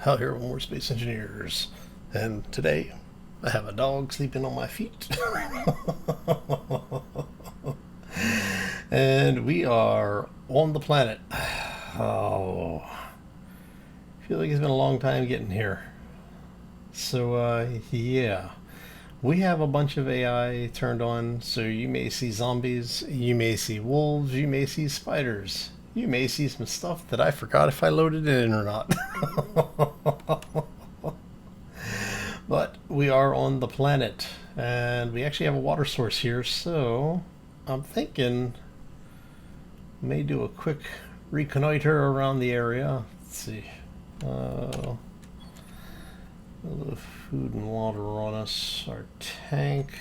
out here with more space engineers. And today, I have a dog sleeping on my feet. And we are on the planet. Oh, I feel like it's been a long time getting here. So, yeah. We have a bunch of AI turned on, so you may see zombies, you may see wolves, you may see spiders. You may see some stuff that I forgot if I loaded it in or not. But we are on the planet, and we actually have a water source here, so I'm thinking may do a quick reconnoiter around the area. Let's see. A little food and water on us. Our tank.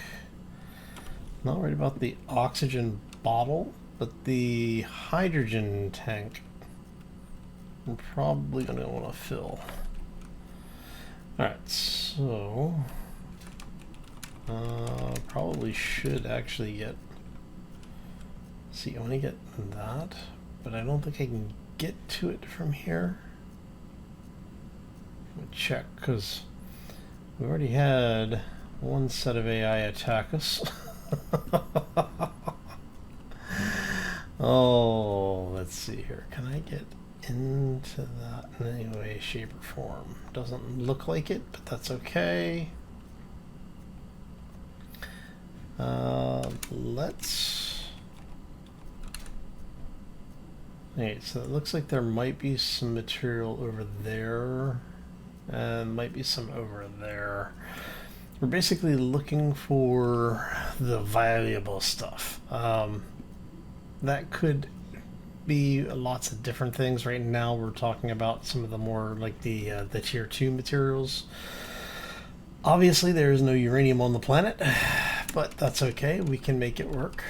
Not worried about the oxygen bottle, but the hydrogen tank I'm probably going to want to fill. Alright, so probably should actually get, see, I want to get that, but I don't think I can get to it from here. Let me check, because we already had one set of AI attack us. Oh, let's see here. Can I get into that in any way, shape, or form? Doesn't look like it, but that's okay. Let's... Okay, so it looks like there might be some material over there, and might be some over there. We're basically looking for the valuable stuff. That could be lots of different things. Right now we're talking about some of the more like the tier 2 materials. Obviously there is no uranium on the planet, but that's okay, we can make it work.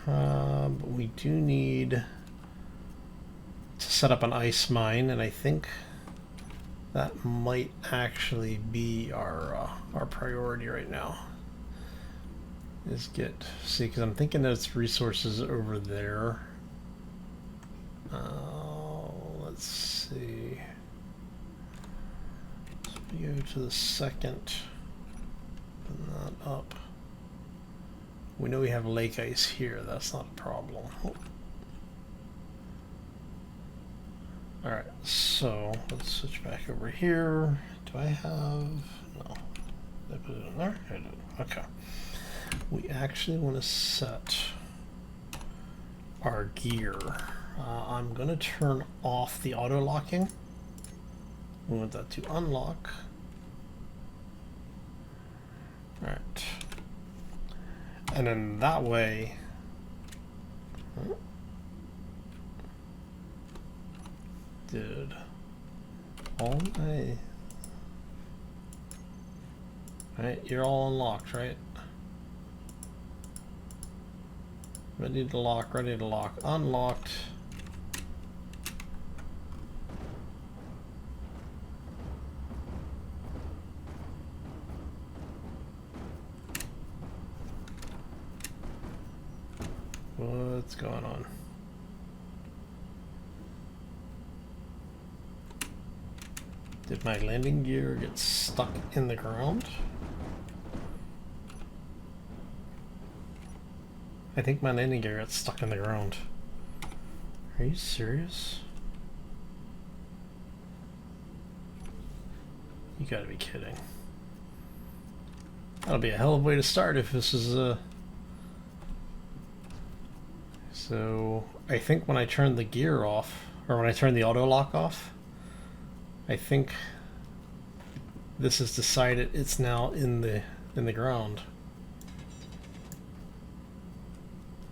But we do need to set up an ice mine, and I think that might actually be our priority right now. Is get, see, because I'm thinking there's resources over there. Let's see. So we go to the second, open that up. We know we have lake ice here, that's not a problem. Oh. Alright, so let's switch back over here. Do I have, no. Did I put it in there? I did. Okay. We actually want to set our gear. I'm going to turn off the auto locking. We want that to unlock. Alright. And then that way, dude, all my, right, you're all unlocked, right? Ready to lock, unlocked. What's going on? Did my landing gear get stuck in the ground? I think my landing gear got stuck in the ground. Are you serious? You gotta be kidding. That'll be a hell of a way to start if this is a... So, I think when I turn the gear off, or when I turn the auto lock off, I think this has decided it's now in the ground.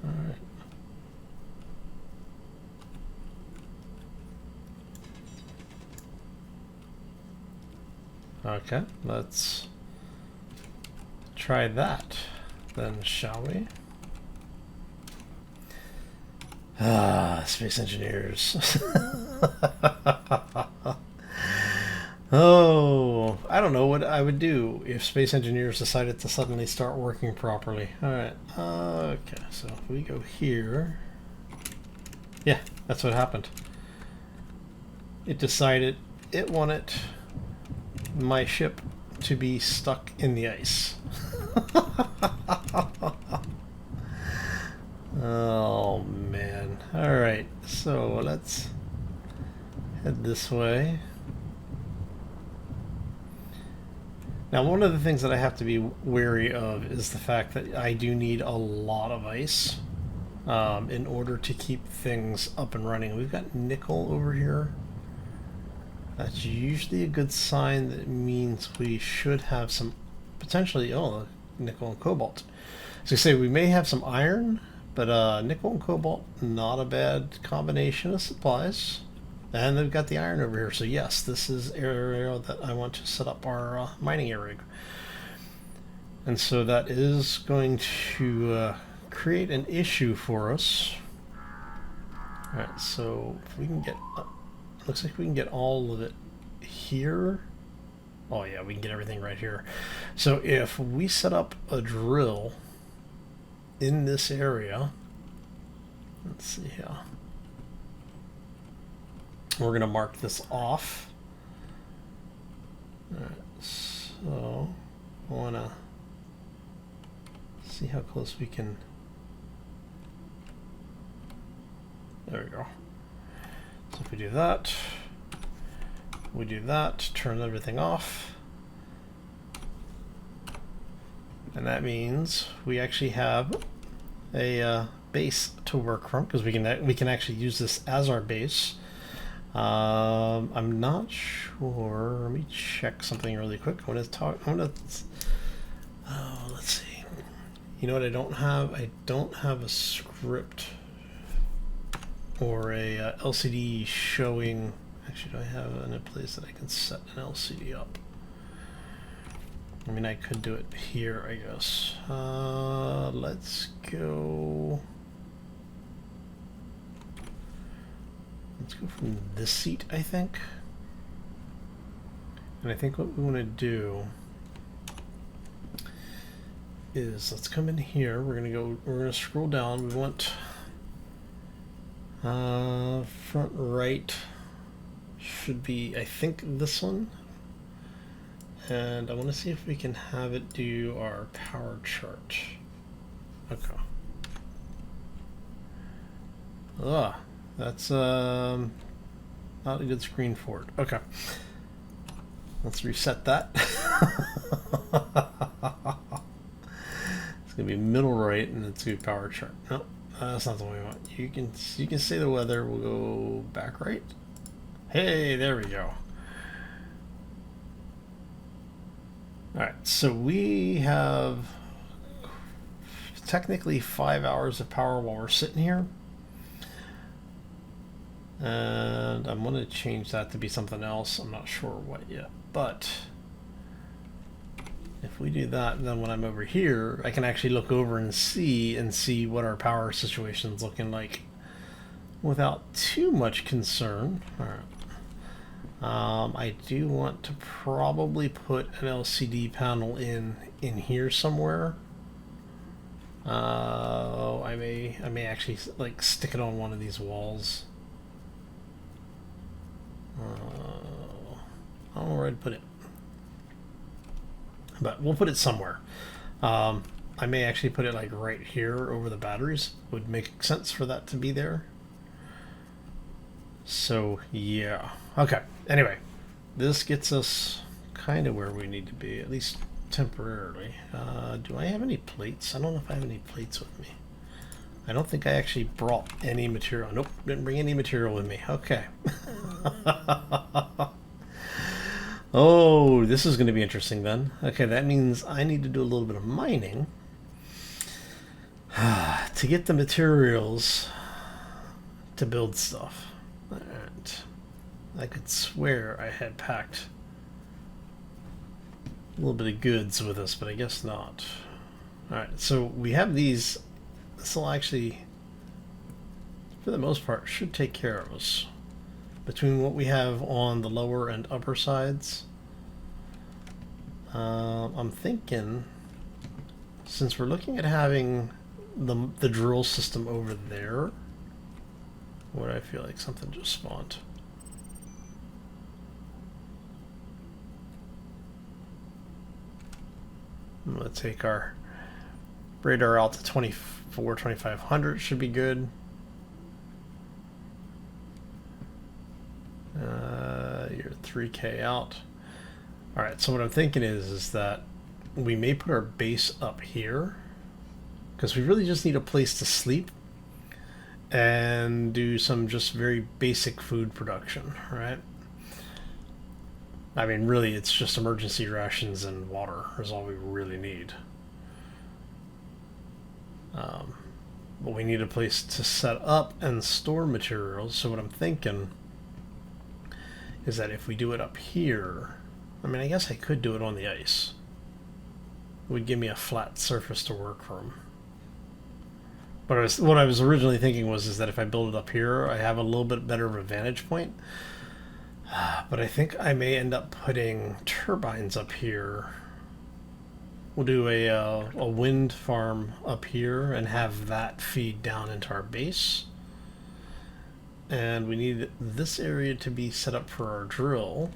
Alright. Okay, let's try that then, shall we? Ah, space engineers. Oh, I don't know what I would do if space engineers decided to suddenly start working properly. Alright, okay, so if we go here... Yeah, that's what happened. It decided it wanted my ship to be stuck in the ice. Oh man. Alright, so let's head this way. Now, one of the things that I have to be wary of is the fact that I do need a lot of ice in order to keep things up and running. We've got nickel over here. That's usually a good sign that it means we should have some potentially, oh, nickel and cobalt. As I say, we may have some iron, but nickel and cobalt, not a bad combination of supplies. And they've got the iron over here. So yes, this is area that I want to set up our mining area. And so that is going to create an issue for us. Alright, so if we can get... looks like we can get all of it here. Oh yeah, we can get everything right here. So if we set up a drill in this area, let's see here. We're going to mark this off. Alright, so I want to see how close we can. There we go. So if we do that, turn everything off. And that means we actually have a base to work from, because we can actually use this as our base. I'm not sure. Let me check something really quick. Let's see. You know what I don't have? I don't have a script or a LCD showing. Actually, do I have it in a place that I can set an LCD up? I mean, I could do it here, I guess. Let's go. Let's go from this seat, I think. And I think what we want to do is let's come in here. We're gonna scroll down. We want front right should be, I think, this one. And I want to see if we can have it do our power chart. Okay. Ah. That's not a good screen for it. Okay. Let's reset that. It's gonna be middle right and it's gonna be power chart. No, that's not the one we want. You can say the weather. We'll go back right. Hey, there we go. Alright, so we have technically 5 hours of power while we're sitting here. And I'm going to change that to be something else. I'm not sure what yet. But if we do that, then when I'm over here, I can actually look over and see what our power situation is looking like without too much concern. All right. I do want to probably put an LCD panel in here somewhere. I may actually like stick it on one of these walls. I don't know where I'd put it, but we'll put it somewhere. I may actually put it like right here over the batteries. Would make sense for that to be there. So yeah, okay. Anyway, this gets us kind of where we need to be, at least temporarily. Do I have any plates? I don't know if I have any plates with me. I don't think I actually brought any material. Nope, didn't bring any material with me. Okay. Oh, this is going to be interesting then. Okay, that means I need to do a little bit of mining to get the materials to build stuff. Alright. I could swear I had packed a little bit of goods with us, but I guess not. Alright, so we have these. This will actually, for the most part, should take care of us. Between what we have on the lower and upper sides, I'm thinking, since we're looking at having the drill system over there, what I feel like something just spawned. I'm going to take our radar out to 2500 should be good. You're 3K out. Alright, so what I'm thinking is that we may put our base up here, because we really just need a place to sleep and do some just very basic food production, right? I mean, really, it's just emergency rations and water is all we really need. But we need a place to set up and store materials, so what I'm thinking is that if we do it up here, I mean, I guess I could do it on the ice. It would give me a flat surface to work from. But what I was originally thinking is that if I build it up here, I have a little bit better of a vantage point. But I think I may end up putting turbines up here. We'll do a wind farm up here and have that feed down into our base. And we need this area to be set up for our drill.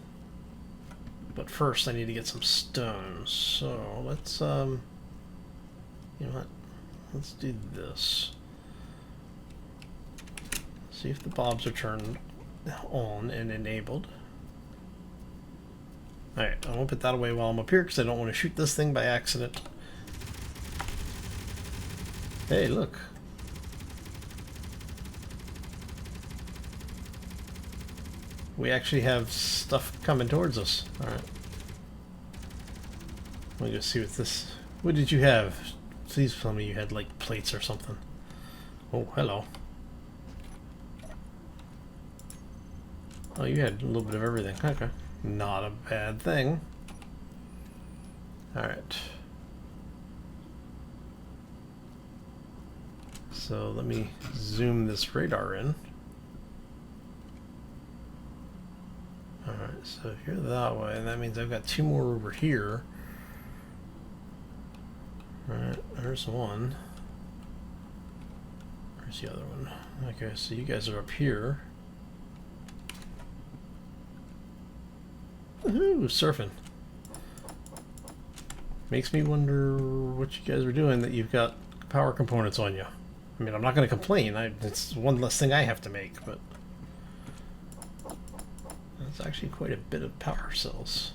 But first I need to get some stones. So let's, you know what? Let's do this. See if the bobs are turned on and enabled. Alright, I won't put that away while I'm up here because I don't want to shoot this thing by accident. Hey, look. We actually have stuff coming towards us. Alright. Let me just see what this... What did you have? Please tell me you had, like, plates or something. Oh, hello. Oh, you had a little bit of everything. Okay. Not a bad thing. Alright. So let me zoom this radar in. Alright, so if you're that way, that means I've got two more over here. Alright, there's one. Where's the other one? Okay, so you guys are up here. Ooh, surfing. Makes me wonder what you guys are doing that you've got power components on you. I mean, I'm not going to complain. It's one less thing I have to make, but that's actually quite a bit of power cells.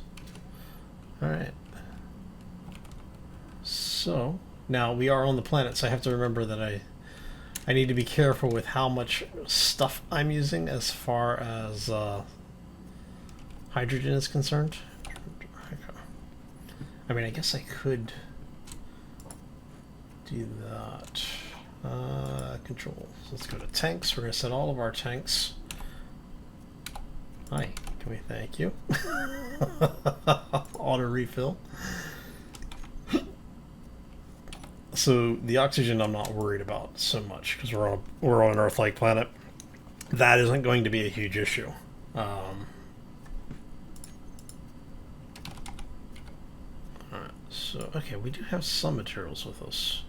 Alright. So, now we are on the planet, so I have to remember that I need to be careful with how much stuff I'm using as far as hydrogen is concerned. I mean, I guess I could do that. Controls. Let's go to tanks. We're going to set all of our tanks. Hi, can we thank you? Auto refill. So the oxygen I'm not worried about so much because we're on an Earth-like planet. That isn't going to be a huge issue. So, okay, we do have some materials with us.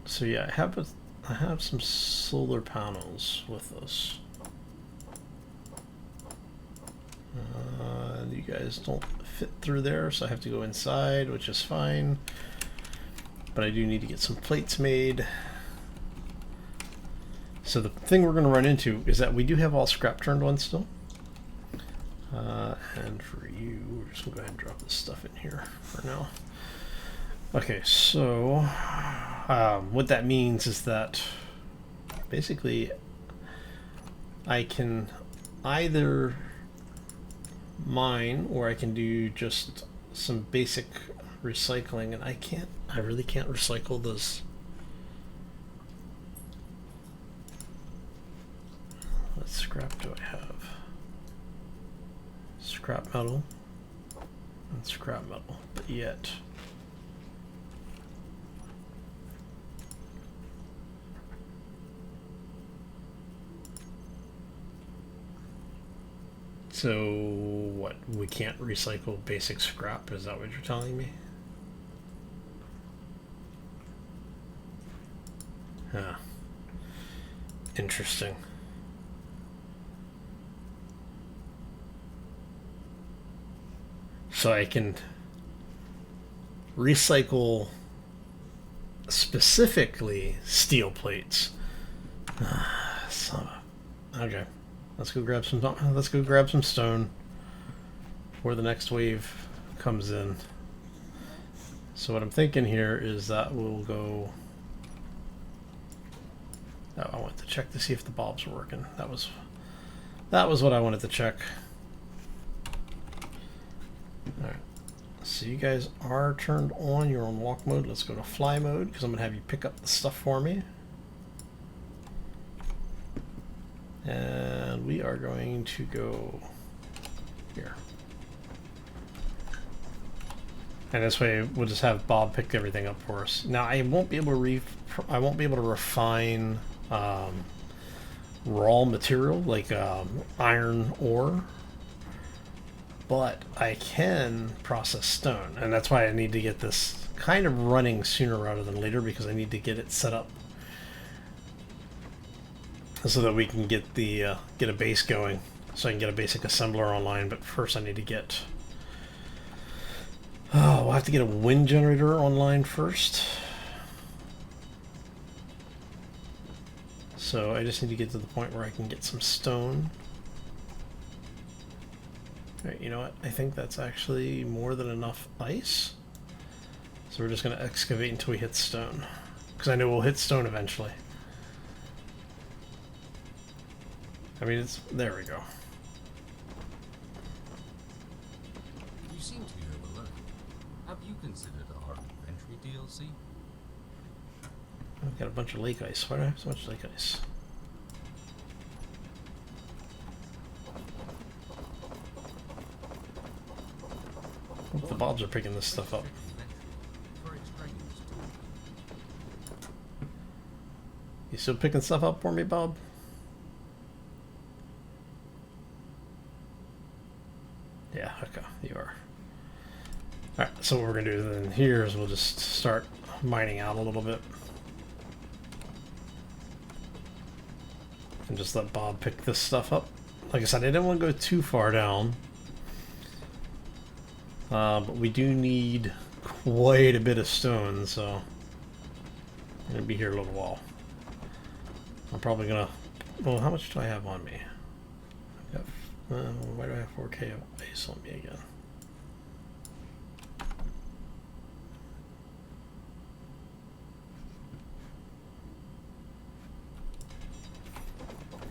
So yeah, I have some solar panels with us. You guys don't fit through there, so I have to go inside, which is fine. But I do need to get some plates made. So the thing we're going to run into is that we do have all scrap turned on still. And for you, we're just going to go ahead and drop this stuff in here for now. Okay, so what that means is that basically I can either mine or I can do just some basic recycling, and I really can't recycle this. What scrap do I have? Scrap metal and scrap metal, but yet so what, we can't recycle basic scrap? Is that what you're telling me? Huh. Interesting. So I can recycle specifically steel plates. Okay, let's go grab some. Let's go grab some stone before the next wave comes in. So what I'm thinking here is that we'll go. Oh, I want to check to see if the bulbs are working. That was what I wanted to check. All right. So you guys are turned on. You're on walk mode. Let's go to fly mode because I'm gonna have you pick up the stuff for me. And we are going to go here. And this way we'll just have Bob pick everything up for us. Now I won't be able to refine raw material like iron ore, but I can process stone, and that's why I need to get this kind of running sooner rather than later, because I need to get it set up so that we can get the get a base going, so I can get a basic assembler online. But first I need to get we'll have to get a wind generator online first. So I just need to get to the point where I can get some stone. Alright, you know what? I think that's actually more than enough ice. So we're just going to excavate until we hit stone, because I know we'll hit stone eventually. I mean, there we go. You seem to be overloaded. Have you considered our inventory DLC? I've got a bunch of lake ice. Why do I have so much lake ice? Hope the bulbs are picking this stuff up. You still picking stuff up for me, Bob? Yeah, okay, you are. Alright, so what we're going to do then here is we'll just start mining out a little bit. And just let Bob pick this stuff up. Like I said, I didn't want to go too far down. But we do need quite a bit of stone, so I'm going to be here a little while. I'm probably going to... Well, how much do I have on me? I've got, why do I have 4K of ice on me again?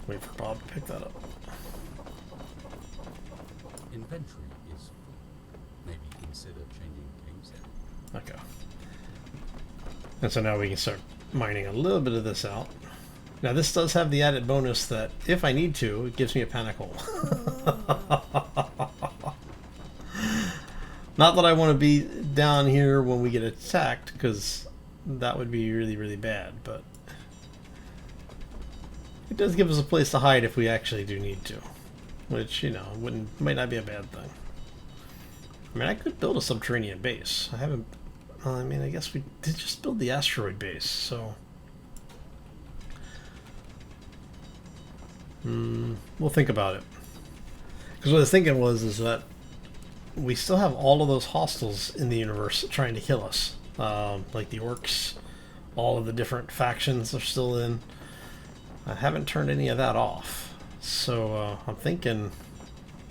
Wait for Bob to pick that up. Inventory is full. Maybe consider changing game setting. Okay. And so now we can start mining a little bit of this out. Now this does have the added bonus that if I need to, it gives me a panic hole. Not that I want to be down here when we get attacked, because that would be really, really bad, but it does give us a place to hide if we actually do need to, which, you know, might not be a bad thing. I mean, I could build a subterranean base. I haven't... Well, I mean, I guess we did just build the asteroid base, so... we'll think about it. Because what I was thinking is that we still have all of those hostiles in the universe trying to kill us. Like the orcs, all of the different factions are still in. I haven't turned any of that off. So I'm thinking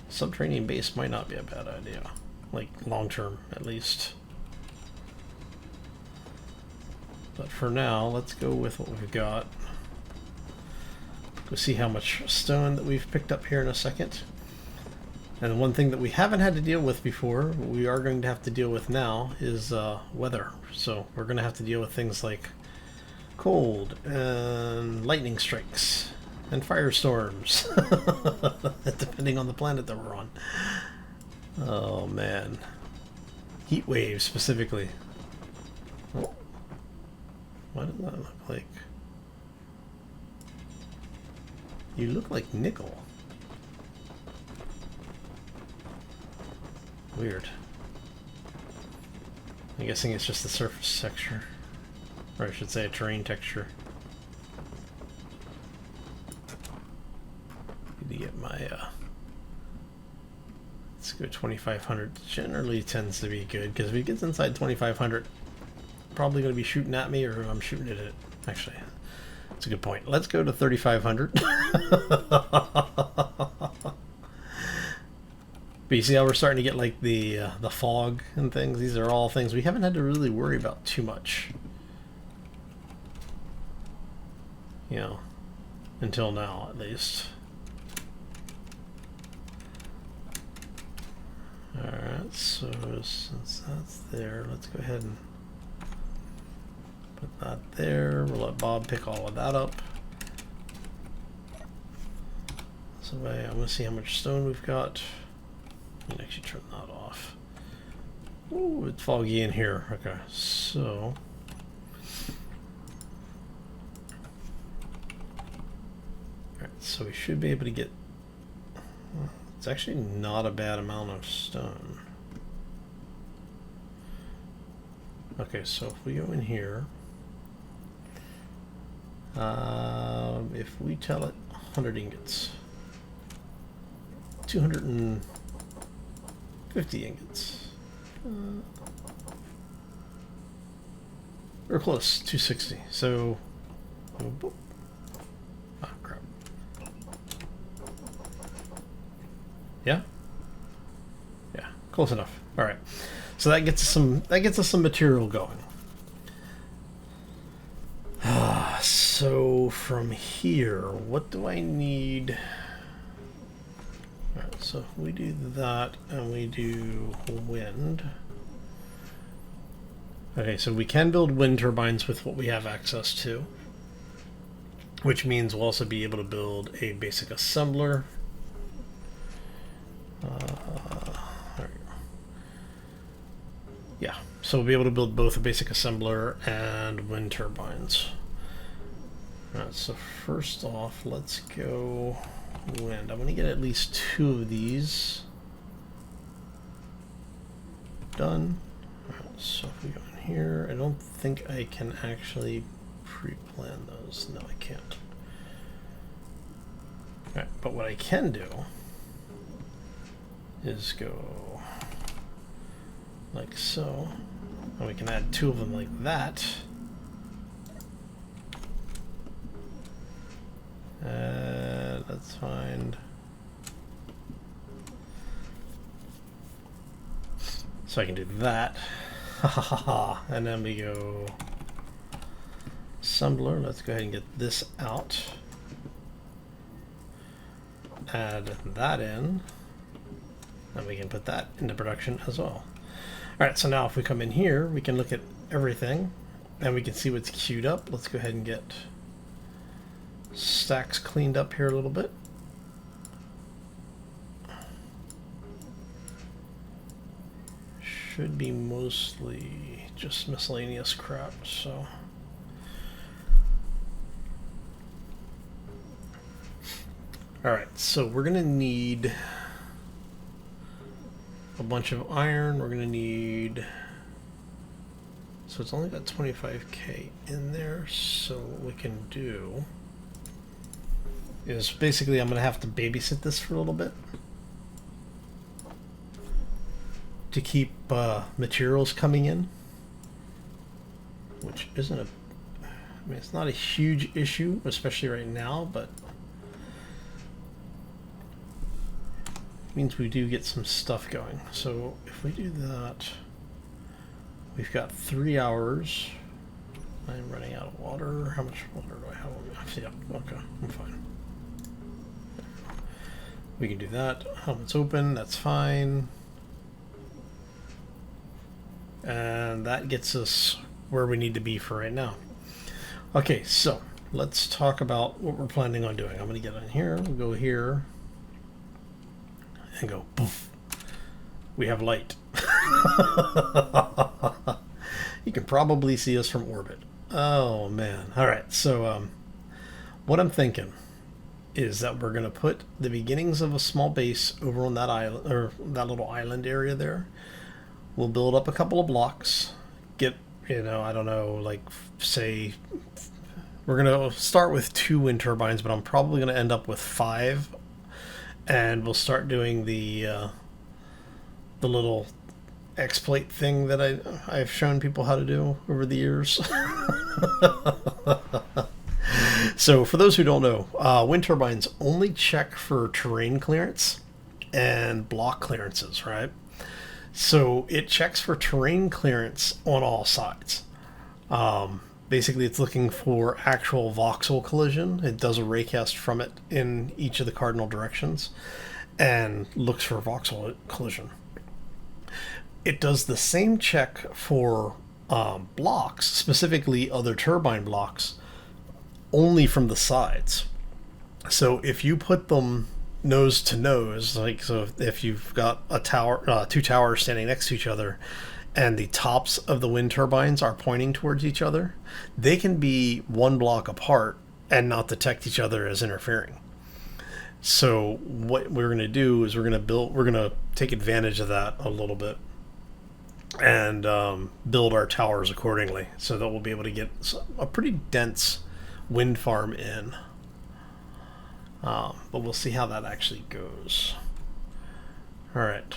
subterranean base might not be a bad idea. Like long term, at least. But for now, let's go with what we've got. Go see how much stone that we've picked up here in a second. And one thing that we haven't had to deal with before, we are going to have to deal with now, is weather. So we're going to have to deal with things like cold and lightning strikes and firestorms, depending on the planet that we're on. Oh man, heat waves specifically. Oh. What does that look like? You look like nickel. Weird. I'm guessing it's just the surface texture. Or I should say a terrain texture. Need to get my Let's go 2500. Generally tends to be good, because if it gets inside 2500, probably going to be shooting at me, or I'm shooting at it. Actually, that's a good point. Let's go to 3500. But you see how we're starting to get like the fog and things? These are all things we haven't had to really worry about too much. You know, until now at least. Alright, so since that's there, let's go ahead and put that there. We'll let Bob pick all of that up. So I want to see how much stone we've got. I can actually turn that off. Ooh, it's foggy in here. Okay, so alright, so we should be able to get, it's actually not a bad amount of stone. Okay, so if we go in here, if we tell it 100 ingots, 250 ingots, or close, 260. So, oh crap. Yeah, yeah, close enough. All right, so that gets us some material going. So from here, what do I need? All right, so if we do that and we do wind. Okay, so we can build wind turbines with what we have access to, which means we'll also be able to build a basic assembler. There we go. Yeah, so we'll be able to build both a basic assembler and wind turbines. Alright, so first off, let's go wind. I'm going to get at least 2 of these done. Alright, so if we go in here, I don't think I can actually pre-plan those. No, I can't. Alright, but what I can do is go like so, and we can add 2 of them like that. Let's find. So I can do that. And then we go assembler. Let's go ahead and get this out. Add that in. And we can put that into production as well. Alright, so now if we come in here, we can look at everything and we can see what's queued up. Let's go ahead and get stacks cleaned up here a little bit. Should be mostly just miscellaneous crap, so. Alright, so we're gonna need a bunch of iron. We're gonna need, so it's only got 25k in there, so what we can do is basically I'm gonna have to babysit this for a little bit to keep materials coming in, which isn't a, I mean, it's not a huge issue, especially right now, but it means we do get some stuff going. So if we do that, we've got 3 hours. I'm running out of water. How much water do I have on me? Yeah, okay, I'm fine. We can do that. Helmet's open, that's fine. And that gets us where we need to be for right now. Okay, so let's talk about what we're planning on doing. I'm going to get in here, we'll go here, and go poof. We have light. You can probably see us from orbit. Oh man. Alright, so what I'm thinking is that we're going to put the beginnings of a small base over on that island, or that little island area there. We'll build up a couple of blocks, get, you know, I don't know, like say we're going to start with 2 wind turbines, but I'm probably going to end up with 5, and we'll start doing the the little exploit thing that I've shown people how to do over the years. So for those who don't know, wind turbines only check for terrain clearance and block clearances, right? So it checks for terrain clearance on all sides. Basically, it's looking for actual voxel collision. It does a raycast from it in each of the cardinal directions and looks for voxel collision. It does the same check for blocks, specifically other turbine blocks, only from the sides. So if you put them nose to nose, like, so if you've got a tower, two towers standing next to each other, and the tops of the wind turbines are pointing towards each other, they can be one block apart and not detect each other as interfering. So what we're going to do is we're going to take advantage of that a little bit and build our towers accordingly, so that we'll be able to get a pretty dense wind farm in. But we'll see how that actually goes. All right,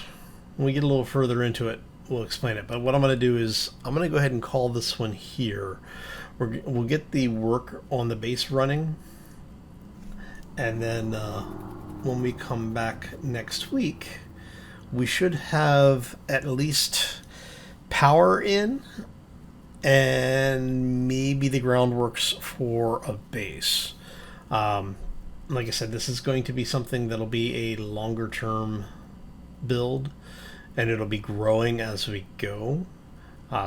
when we get a little further into it, we'll explain it. But what I'm going to do is I'm going to go ahead and call this one here. We'll get the work on the base running, and then when we come back next week, we should have at least power in and maybe the groundworks for a base. Like I said, this is going to be something that'll be a longer term build, and it'll be growing as we go.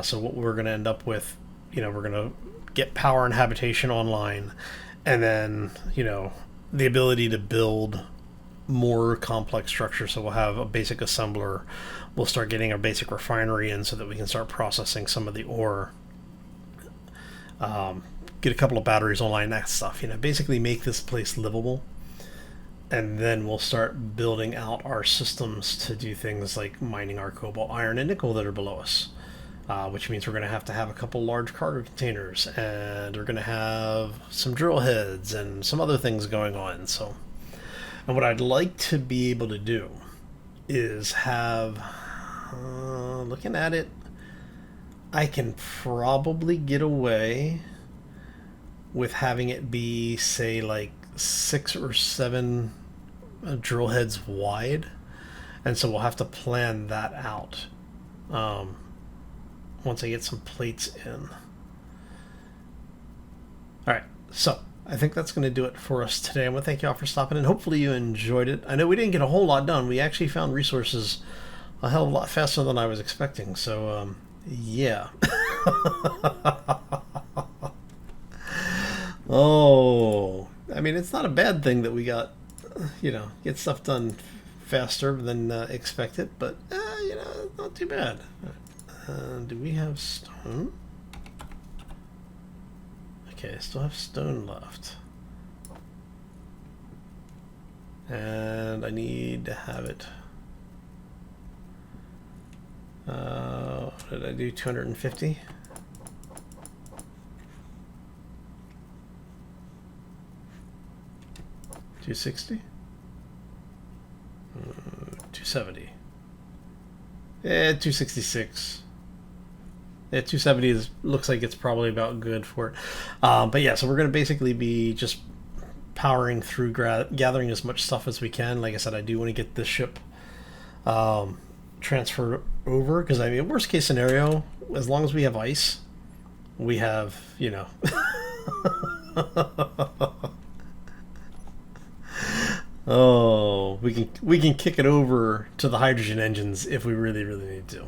So what we're going to end up with, we're going to get power and habitation online, and then, the ability to build more complex structures. So we'll have a basic assembler. We'll start getting a basic refinery in so that we can start processing some of the ore. Get a couple of batteries online, that stuff. Basically make this place livable. And then we'll start building out our systems to do things like mining our cobalt, iron, and nickel that are below us. Which means we're going to have a couple large cargo containers, and we're going to have some drill heads and some other things going on. So, and what I'd like to be able to do is have, looking at it, I can probably get away with having it be, say, like 6 or 7 drill heads wide, and so we'll have to plan that out once I get some plates in. Alright, so I think that's going to do it for us today. I want to thank you all for stopping in. Hopefully you enjoyed it. I know we didn't get a whole lot done. We actually found resources a hell of a lot faster than I was expecting, so yeah. Oh, I mean, it's not a bad thing that we got, get stuff done faster than expected, but, not too bad. Do we have stone? Okay, I still have stone left. And I need to have it. What did I do? 250? $260? 270. Yeah, 266. Yeah, 270 looks like it's probably about good for it. But yeah, so we're going to basically be just powering through, gathering as much stuff as we can. Like I said, I do want to get this ship transferred over, because I mean, worst case scenario, as long as we have ice, we have, oh, we can kick it over to the hydrogen engines if we really need to.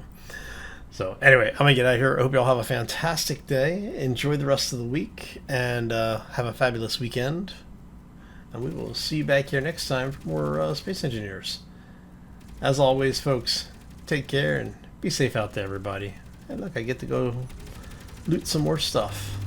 So anyway, I'm gonna get out of here. I hope y'all have a fantastic day. Enjoy the rest of the week, and have a fabulous weekend. And we will see you back here next time for more Space Engineers. As always, folks, take care and be safe out there, everybody. And look, I get to go loot some more stuff.